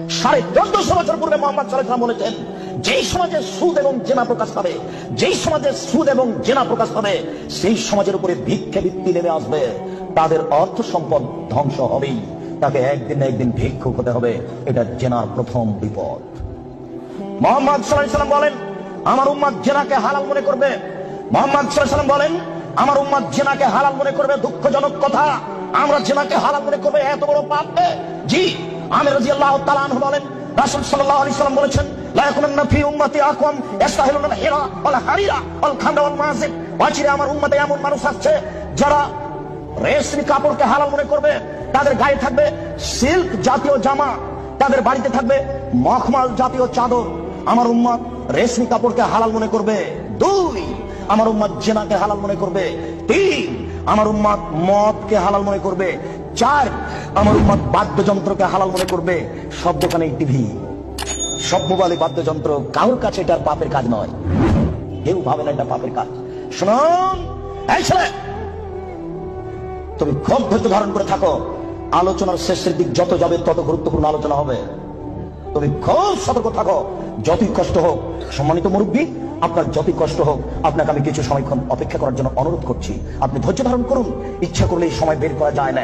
1450 বছর পূর্বে মোহাম্মদ সাল্লাল্লাহু আলাইহি ওয়াসাল্লাম বলেছেন, যেই সমাজে সুদ এবং জেনা প্রকাশ পাবে, যেই সমাজে সুদ এবং জেনা প্রকাশ পাবে, সেই সমাজের উপরে ভিক্ষাবৃত্তি নেমে আসবে। তাদের অর্থ সম্পদ ধ্বংস হবেই, তাকে একদিন না একদিন ভিক্ষুক হতে হবে। এটা জেনার প্রথম বিপদ। মোহাম্মদ সাল্লাল্লাহু আলাইহি ওয়াসাল্লাম বলেন, আমার উম্মত জেনাকে হালাল মনে করবে। মোহাম্মদ সাল্লাল্লাহু আলাইহি ওয়াসাল্লাম বলেন, আমার উম্মত জেনাকে হালাল মনে করবে। দুঃখজনক কথা, আমরা জেনাকে হালাল মনে করবে, এত বড় পাপ। জি, আমির রাদিয়াল্লাহু তাআলা আনহু বলেন, রাসূল সাল্লাল্লাহু আলাইহি ওয়াসাল্লাম বলেছেন, লা ইয়াকুনান্না ফি উম্মতি আকওয়াম ইস্তাহিলুনা আল-হিরা ওয়াল হারিরা ওয়াল খামরা ওয়াল মাযিদ। ওয়াজিরে আমার উম্মতে এমন মানুষ আছে যারা রেশমি কাপড়কে হালাল মনে করবে, তাদের গায়ে থাকবে সিল্ক জাতীয় জামা, তাদের বাড়িতে থাকবে মখমল জাতীয় চাদর। আমার উম্মত রেশমি কাপড়কে হালাল মনে করবে। 2, আমার উম্মত জিনাকে হালাল মনে করবে। 3, আমার উম্মত মদকে হালাল মনে করবে। 4, আমার উম্মত বাদ্যযন্ত্রকে হালাল মনে করবে। সব দোকানে টিভি, সব মোবাইলে বাদ্যযন্ত্র, কারোর কাছে এটার পাপের কাজ নয়, কেউ ভাবে না এটা পাপের কাজ। শুনুন, এই ছেলে, তুমি খুব ধৈর্য ধারণ করে থাকো। আলোচনার শেষের দিক যত যাবে তত গুরুত্বপূর্ণ আলোচনা হবে। তুমি খুব সতর্ক থাকো। যতই কষ্ট হোক, সম্মানিত মুরব্বী, আপনার যতই কষ্ট হোক, আপনাকে আমি কিছু সময়ক্ষণ অপেক্ষা করার জন্য অনুরোধ করছি। আপনি ধৈর্য ধারণ করুন। ইচ্ছা করলে এই সময় বের করা যায় না।